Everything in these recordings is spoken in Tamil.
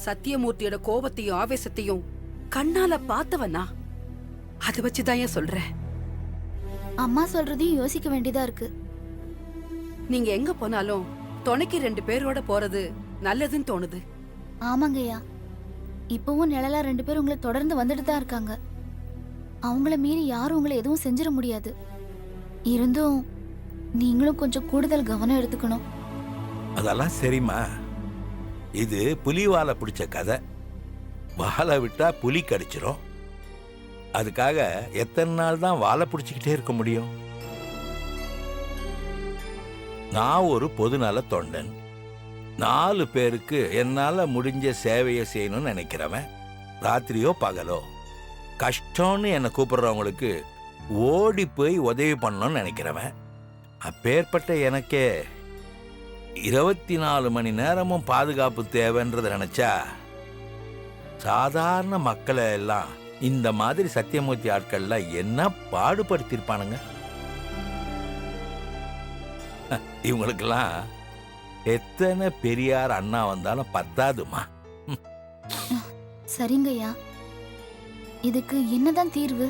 சத்தியமூர்த்தியோட கோபத்தையும் ஆவேசத்தையும் கண்ணால பார்த்தவனா? அதை வச்சுதான் ஏன் சொல்றேன். அம்மா சொல்றதையும் யோசிக்க வேண்டியதா இருக்கு. நீங்க எங்க போனாலும் துணைக்கு 2 பேரோட போறது நல்லதுன்னு தோணுது. ஆமாங்கய்யா, இப்பவும் நிழலா 2 பேர் உங்களை தொடர்ந்து வந்துட்டு தான் இருக்காங்க. அவங்கள மீறி யாரும் உங்களை எதுவும் செஞ்சிட முடியாது. இருந்தும் நீங்களும் கொஞ்சம் கூடுதல் கவனம் எடுத்துக்கணும். அதெல்லாம் சரிம்மா. இது புலி வாலை பிடிச்ச கதை. வாழை விட்டா புலி கடிச்சிரும். அதுக்காக எத்தனை நாள் தான் வாழை பிடிச்சிக்கிட்டே இருக்க முடியும்? நான் ஒரு பொதுநல தொண்டன். 4 பேருக்கு என்னால முடிஞ்ச சேவையை செய்யணும்னு நினைக்கிறவன். ராத்திரியோ பகலோ கஷ்டம்னு என்னை கூப்பிடுறவங்களுக்கு ஓடி போய் உதவி பண்ணணும்னு நினைக்கிறவன். அப்பேற்பட்ட எனக்கே 24 மணி நேரமும் பாதுகாப்பு தேவைன்றதை நினைச்சா சாதாரண மக்களை எல்லாம் இந்த மாதிரி சத்தியமூர்த்தி ஆட்கள்லாம் என்ன பாடுபடுத்திருப்பானுங்க. இவங்களுக்கெல்லாம் எத்தனை பெரியார் அண்ணா வந்தாலும் பத்தாதுமா. சரிங்கய்யா, இதுக்கு என்னதான் தீர்வு?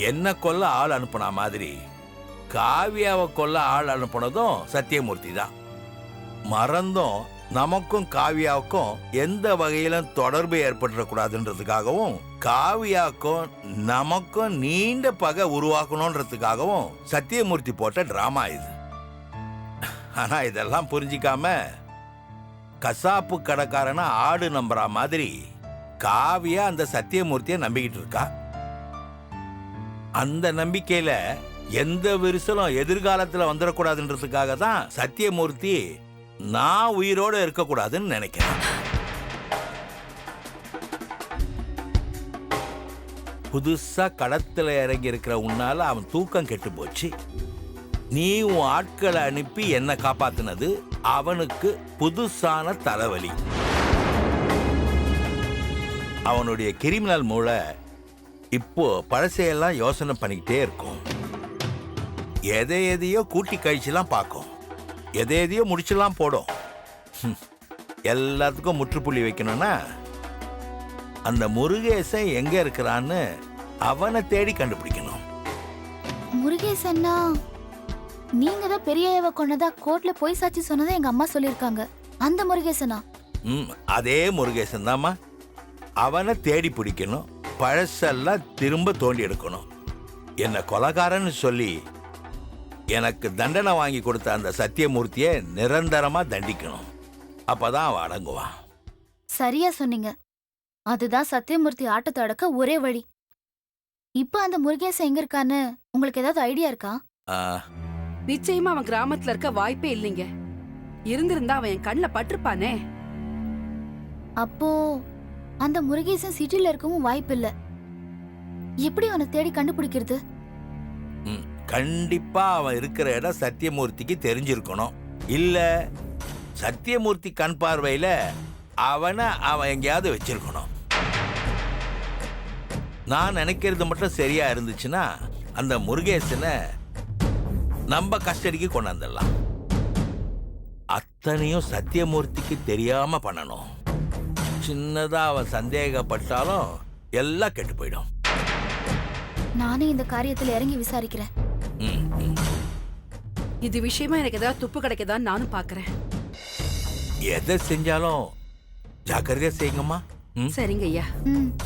என்ன கொல்ல ஆள் அனுப்புன மாதிரி காவியாவை கொல்ல ஆள் அனுப்புனதும் சத்தியமூர்த்தி தான். மறந்தும் நமக்கும் காவியாவுக்கும் எந்த வகையிலும் தொடர்பு ஏற்பட்டுறக்கூடாதுன்றதுக்காகவும் காவியாவுக்கும் நமக்கும் நீண்ட பகை உருவாக்கணுன்றதுக்காகவும் சத்தியமூர்த்தி போட்ட டிராமா இது. ஆனா இதெல்லாம் புரிஞ்சிக்காம கசாப்பு கடைக்காரனா ஆடு நம்புற மாதிரி காவியா அந்த சத்தியமூர்த்தியை நம்பிக்கிட்டு இருக்கா. அந்த நம்பிக்கையில எந்த விரிசலும் எதிர்காலத்துல வந்துடக்கூடாதுன்றதுக்காக தான் சத்தியமூர்த்தி நான் உயிரோட இருக்கக்கூடாதுன்னு நினைக்கிறேன். புதுசா களத்துல இறங்கி இருக்கிற உன்னால அவன் தூக்கம் கெட்டு போச்சு. நீ உன் ஆட்களை அனுப்பி என்ன காப்பாத்தினது அவனுக்கு புதுசான தலைவலி. அவனுடைய கிரிமினல் மூளை இப்போ பழசையெல்லாம் யோசனை பண்ணிக்கிட்டே இருக்கும். எதையோ கூட்டி கழிச்சுலாம் பார்க்கும், எதையோ முடிச்செல்லாம் போடும். எல்லாத்துக்கும் முற்றுப்புள்ளி வைக்கணும்னா அந்த முருகேசன் எங்க இருக்கிறான்னு அவனை தேடி கண்டுபிடிக்கணும். முருகேசன்னா நீங்க தான் பெரியவ கொன்னதா கோர்ட்ல போய் சாட்சி சொன்னதை எங்க அம்மா சொல்லிருக்காங்க. அந்த முருகேசனா? அதே முருகேசன் தாம்மா. அவனை தேடி பிடிக்கணும், பழசெல்லாம் திரும்ப தோண்டி எடுக்கணும். என்ன கொலைகாரன்னு சொல்லி எனக்கு தண்டனை வாங்கி கொடுத்த அந்த சத்தியமூர்த்தியை நிரந்தரமா தண்டிக்கணும். அப்பதான் அவன் அடங்குவான். சரியா சொன்னீங்க. அதுதான் சத்தியமூர்த்தி ஆட்டத்தை அடக்க ஒரே வழி. இப்ப அந்த முருகேசன் எங்க இருக்கான்னு உங்களுக்கு ஏதாவது ஐடியா இருக்கா? நிச்சயமா அவன் கிராமத்துல இருக்க வாய்ப்பே இல்லைங்க. இருந்திருந்தா அவன் என் கண்ணுல பட்டிருப்பானே. அப்போ அந்த முருகேசன் சிட்டில இருக்கவும் வாய்ப்பு இல்ல. எப்படி அவனை தேடி கண்டுபிடிக்கிறது? கண்டிப்பா அவன் இருக்கிற இடம் சத்தியமூர்த்திக்கு தெரிஞ்சிருக்கணும். இல்ல சத்தியமூர்த்தி கண் பார்வையில அவனை அவன் எங்கேயாவது வச்சிருக்கணும். நான் நினைக்கிறது மட்டும் சரியா இருந்துச்சுன்னா அந்த முருகேசனை நம்ம கஸ்டடிக்கு கொண்டாந்துடலாம். அத்தனையும் சத்தியமூர்த்திக்கு தெரியாம பண்ணணும். சின்னதா அவன் சந்தேகப்பட்டாலும் எல்லாம் கெட்டு போயிடும். நானே இந்த காரியத்துல இறங்கி விசாரிக்கிறேன். இது விஷயமா எனக்கு ஏதாவது துப்பு கிடைக்குதான்னு நானும் பாக்குறேன். எதை செஞ்சாலும் ஜாக்கிரதையா செய்யுங்கம்மா. சரிங்க ஐயா.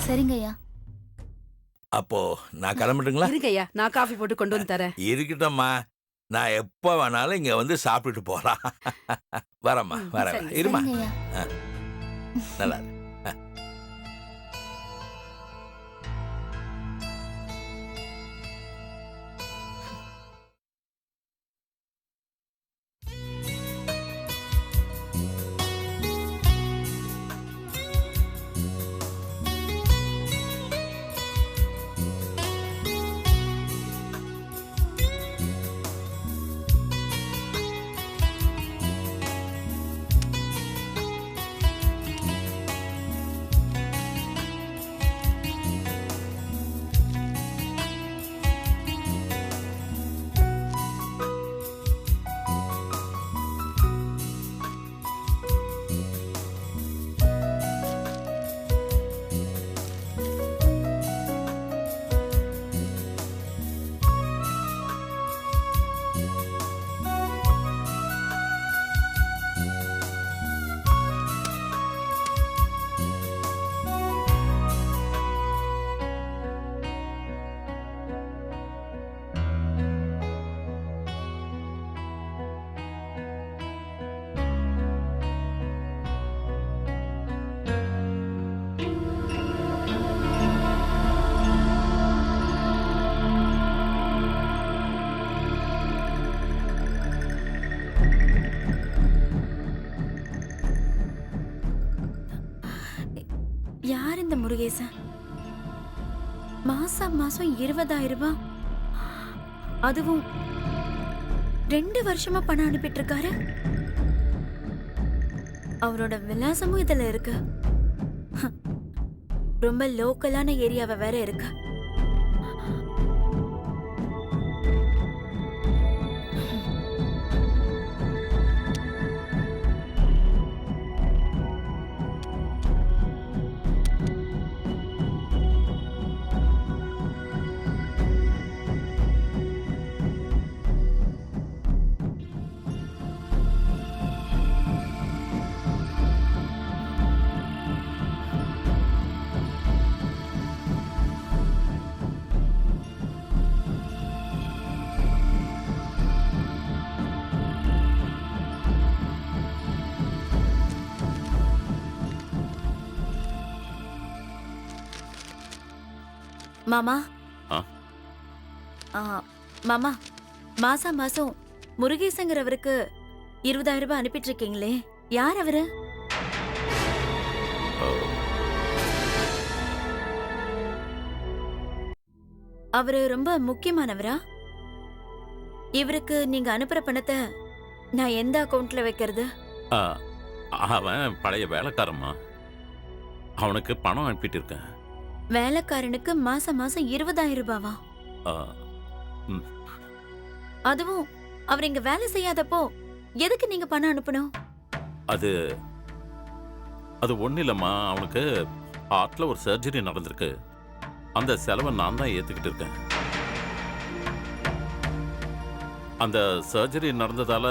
சரிங்க ஐயா. அப்போ நான் கிளம்பிட்டுங்களா? இருங்க ஐயா, நான் காஃபி போட்டு கொண்டு வந்து தரேன். இருக்கட்டும்மா, நான் எப்ப வேணாலும் இங்க வந்து சாப்பிட்டுட்டு போலாம். வரம்மா, வரேன். இருமா. நல்லா இருக்கு. முருகேசன் மாசம் மாசம் 20,000 ரூபாய், அதுவும் 2 வருஷமா பணம் அனுப்பிட்டு இருக்காரு. அவரோட விலாசமும் இதுல இருக்கு. ரொம்ப லோக்கலான ஏரியாவை வேற இருக்கு. மாமா மாமா, மாசம் மாசம் முருகேசங்கிறவருக்கு 20,000 ரூபாய் அனுப்பிட்டு இருக்கீங்களே, யார் அவரு? அவரு ரொம்ப முக்கியமானவரா? இவருக்கு நீங்க அனுப்புற பணத்தை நான் எந்த அக்கவுண்ட்ல வைக்கிறது? அவன் பழைய வேலைக்காரம்மா, அவனுக்கு பணம் அனுப்பிட்டு இருக்கேன். வேலைக்காரனுக்கு மாசம் மாசம் 20,000 ரூபாவா? அதுவும் அவர் இங்க வேலை செய்யாதப்போ எதுக்கு நீங்க பணம் அனுப்பணும்? அது ஒண்ணு இல்லம்மா, அவனுக்கு ஹார்ட்ல ஒரு சர்ஜரி நடந்திருக்கு. அந்த செலவை நான் தான் ஏத்துக்கிட்டு இருக்கேன். அந்த சர்ஜரி நடந்ததால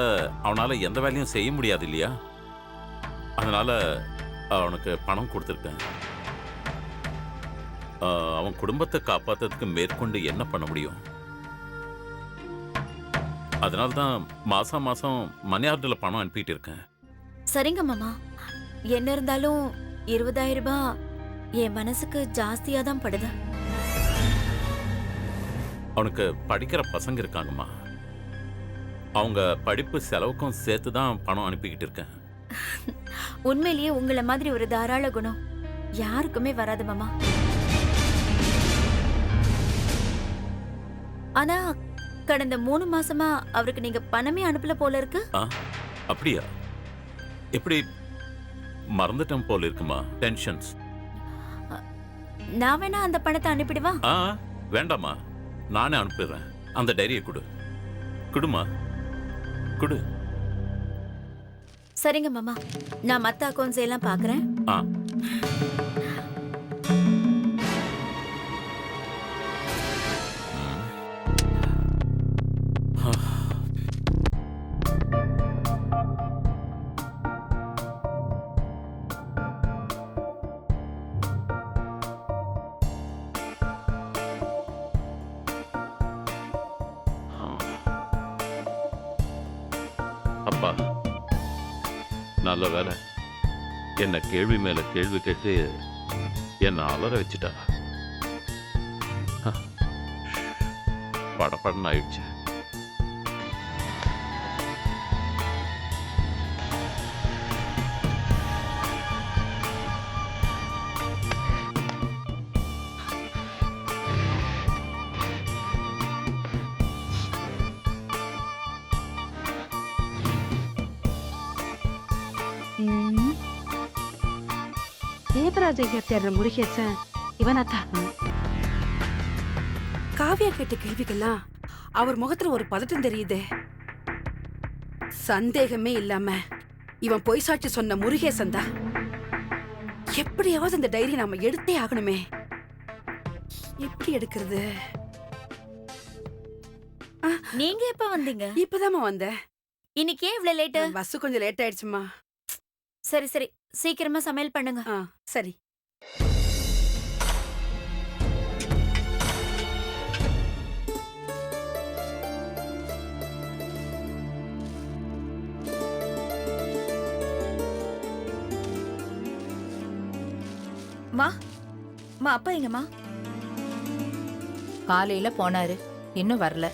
அவனால எந்த வேலையும் செய்ய முடியாது இல்லையா, அதனால அவனுக்கு பணம் கொடுத்துருக்கேன். அவன் குடும்பத்தை காப்பாத்துறதுக்கு மேற்கொண்டு என்ன பண்ண முடியும்? அதனால தான் மாசம் மாசம் மணி ஆர்டர்ல பணம் அனுப்பிட்டு இருக்கேன். சரிங்க மாமா, என்ன இருந்தாலும் 20,000 ரூபாய் என் மனசுக்கு ஜாஸ்தியா தான் படுது. அவனுக்கு படிக்கிற பசங்க இருக்காங்கம்மா, அவங்க படிப்பு செலவுக்கும் சேர்த்து தான் பணம் அனுப்பிக்கிட்டு இருக்கேன். உண்மையிலேயே உங்களை மாதிரி ஒரு தாராள குணம் யாருக்குமே வராது மாமா. ஆனா கடந்த 3 மாசமா அவருக்கு நீங்க பணமே அனுப்பல போல இருக்கு. அப்படியா? எப்படி மறந்துட்டேன் போல இருக்குமா? டென்ஷன்ஸ். நான் வேணா அந்த பணத்தை அனுப்பிடுவா? வேண்டாமா, நானே அனுப்பிடுறேன். அந்த டைரியை கொடு. குடுமா, குடு. சரிங்க மாமா, நான் மத்த அக்கவுண்ட்ஸ் எல்லாம் பாக்குறேன். அப்பா, நல்ல வேலை, என்ன கேள்வி மேல கேள்வி கேட்டு என்ன அலற வச்சுட்டா. படப்படன்னு ஆயிடுச்சு. தேவராஜையா தேடுற முருகேசன் இவனாத்தான். காவியா கேட்ட கேள்விகள்லாம் அவர் முகத்துல ஒரு பதட்டம் தெரியுதே. சந்தேகமே இல்லாம இவன் பொய் சாட்சி சொன்ன முருகேசன் தான். எப்படியாவது இந்த டைரி நாம எடுத்தே ஆகணுமே. எப்படி எடுக்கிறது? நீங்க எப்ப வந்தீங்க? இப்பதாம்மா வந்தேன். இன்னைக்கு ஏன் இவ்வளவு லேட்டு? பஸ் கொஞ்சம் லேட் ஆயிடுச்சுமா. சரி சரி, சீக்கிரமா சமையல் பண்ணுங்க. சரி. அப்பா எங்கம்மா? காலையில போனாரு, இன்னும் வரல.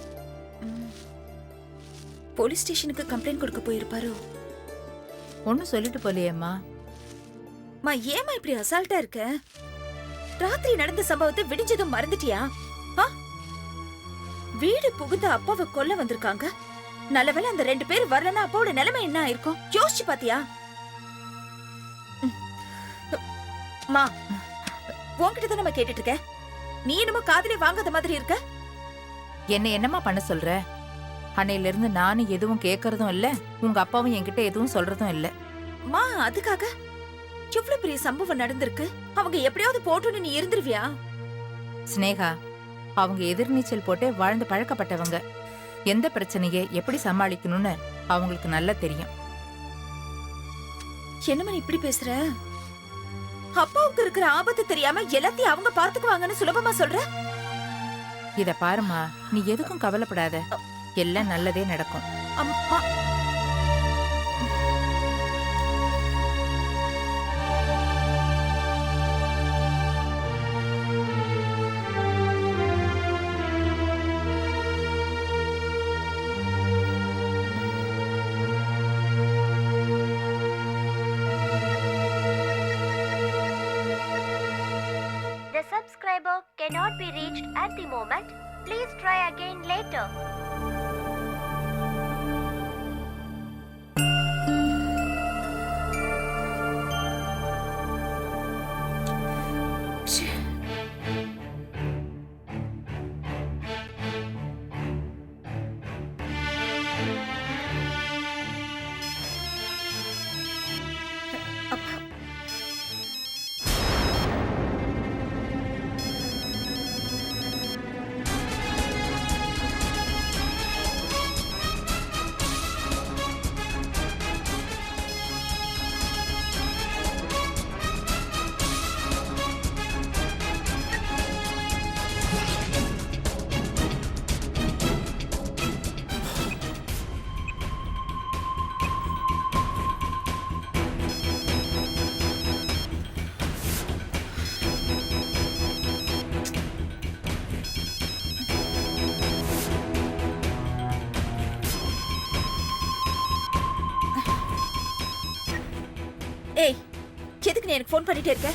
போலீஸ் ஸ்டேஷனுக்கு கம்ப்ளைண்ட் கொடுக்க போயிருப்பாரோ? ஒன்னும் சொல்லிட்டு போலியேம்மா. ஏமா இப்படி அசால்ட்டா இருக்க? ராத்திரி நடந்த சம்பவத்தை விடிஞ்சதும் மறந்துட்டியா? ஆ? வீடு புகுந்த அப்பாவை கொல்ல வந்திருக்காங்க. நல்லவேளை அந்த 2 பேர் வரலன்னா அப்பாவோட நிலைமை என்ன ஆயிருக்கும் யோசிச்சு பாத்தியா? மா, உன்கிட்ட தான் நம்ம கேட்டுட்டு இருக்க. நீ என்னமோ காதுலயே வாங்காத மாதிரி இருக்க. என்ன என்னம்மா பண்ண சொல்ற? அன்னையில இருந்து நானும் எதுவும் கேட்கறதும் இல்ல, உங்க அப்பாவும் என்கிட்ட எதுவும் சொல்றதும் இல்ல. மா, அதுக்காக எவ்வளவு பெரிய சம்பவம் நடந்திருக்கு. அவங்க எப்படியாவது போட்டுன்னு நீ இருந்துருவியா? ஸ்னேகா, அவங்க எதிர்நீச்சல் போட்டு வாழ்ந்து பழக்கப்பட்டவங்க. எந்த பிரச்சனையை எப்படி சமாளிக்கணும்னு அவங்களுக்கு நல்லா தெரியும். என்னம்மா நீ இப்படி பேசுற? அப்பாவுக்கு இருக்கிற ஆபத்து தெரியாம எல்லாத்தையும் அவங்க பார்த்துக்குவாங்கன்னு சுலபமா சொல்ற? இத பாருமா, நீ எதுக்கும் கவலைப்படாத, எல்லாம் நல்லதே நடக்கும். அம்மா, The subscriber cannot be reached at the moment. Please try again later. ஏய், எதுக்கு நீ எனக்கு ஃபோன் பண்ணிட்டே இருக்க?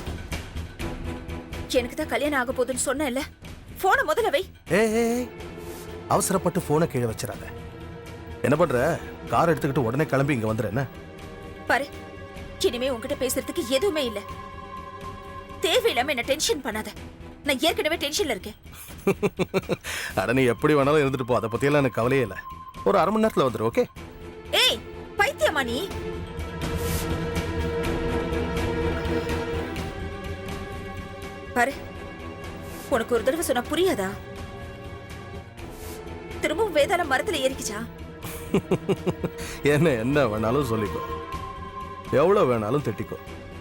எனக்கு தான் கல்யாணம் ஆக போகுதுன்னு சொன்னேன்ல. போனை முதல்ல வை. ஏய், அவசரப்பட்டு போனை கீழே வச்சிடாத. என்ன பண்ற? கார் எடுத்துக்கிட்டு உடனே கிளம்பி இங்க வந்துரு. என்ன பாரு, இனிமே உன்கிட்ட பேசுறதுக்கு எதுவுமே இல்ல. தேவையில்லாம என்ன டென்ஷன் பண்ணாத. நான் ஏற்கனவே டென்ஷன்ல இருக்கேன். அட, நீ எப்படி வேணாலும் இருந்துட்டு போ, அதை பத்தியெல்லாம் எனக்கு கவலையே இல்லை. ஒரு 1/2 மணி நேரத்துல வந்துரு. ஓகே? ஏய், பைத்தியமா நீ? பாரு, உனக்கு ஒரு தடவை சொன்னா புரியாதா? திரும்பவும் வேதாளம் மரத்துல ஏறிக்கிச்சா? என்ன என்ன வேணாலும் சொல்லிக்கோ, எவ்வளவு வேணாலும் திட்டிக்கோ,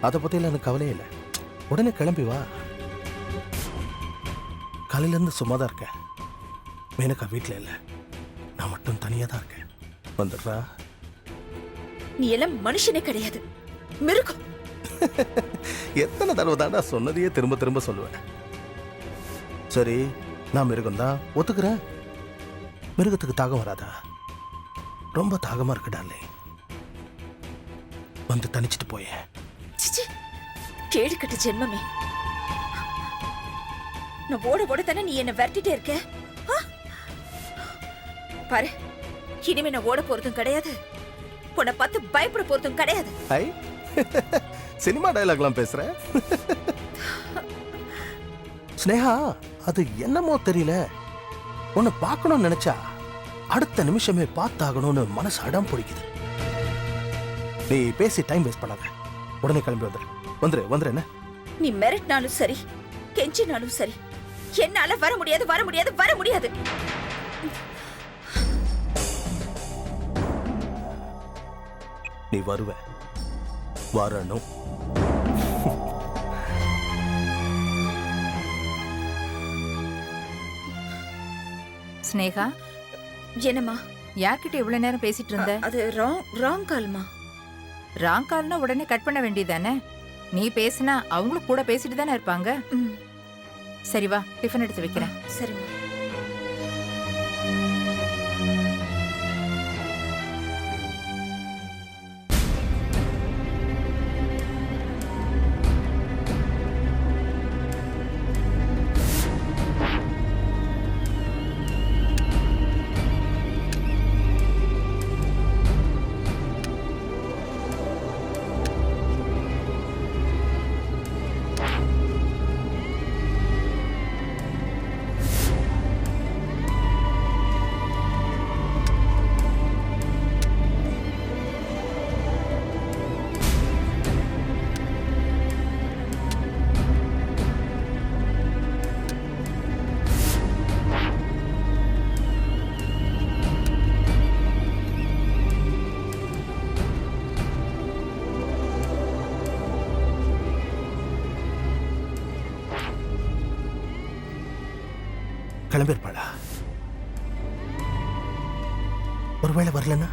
அதை பத்தியெல்லாம் எனக்கு கவலையே இல்லை. உடனே கிளம்பி வா. காலையில இருந்து சும்மா தான் இருக்கேன். மேனக்கா வீட்டுல இல்லை, நான் மட்டும் தனியா தான் இருக்கேன். வந்துடுறா. நீ எல்லாம் மனுஷனே கிடையாது, மிருகம். எத்தனை தடவை தாண்டா சொன்னதையே திரும்ப திரும்ப சொல்லுவேன். சரி, நான் மிருகம் தான் ஒத்துக்கிறேன். மிருகத்துக்கு தாகம் வராதா? ரொம்ப தாகமா இருக்குடாலே, வந்து தனிச்சிட்டு போயே. சிச்சி, கேடுகட்ட ஜென்மமே. நான் ஓட ஓட தானே நீ என்ன விரட்டிட்டே இருக்க. ஆ? பாரு, இனிமே நான் ஓட போறதும் கிடையாது, உன்னை பார்த்து பயப்பட போறதும் கிடையாது. ஐ, சினிமா டயலாக்லாம் பேசுற. ஸ்னேகா, அது என்னமோ தெரியல, உன்னை பார்க்கணும்னு நினைச்சா அடுத்த நிமிஷமே பார்த்தாகணும்னு மனசு அடம் பிடிக்குது. நீ பேசி டைம் வேஸ்ட் பண்ணாத, உடனே கிளம்பி வந்துரு. வந்துரு வந்துரு. என்ன நீ மிரட்டினாலும் சரி, கெஞ்சினாலும் சரி, என்னால வர முடியாது, வர முடியாது, வர முடியாது. நீ வருவ, வரணும். ஸ்னேகா, என்னம்மா? யார்கிட்ட இவ்வளவு நேரம் பேசிட்டு இருந்த? அது ராங் கால்மா. ராங் கால்னா உடனே கட் பண்ண வேண்டியதானே? நீ பேசினா அவங்களும் கூட பேசிட்டு தானே இருப்பாங்க. ம், சரி வா, டிஃபன் எடுத்து வைக்கிறேன். சரிம்மா. கிளம்பிருப்பாளா? ஒருவேளை வரலன்னா?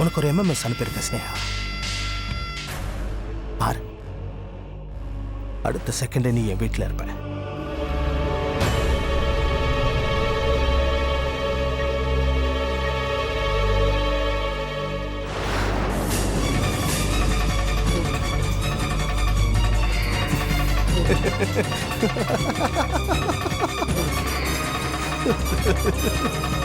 உனக்கு ஒரு எம்எம்எஸ் அனுப்பியிருக்க ஸ்னேகா, பாரு. அடுத்த செகண்ட் நீ என் வீட்டில் இருப்ப. Ha ha ha ha ha!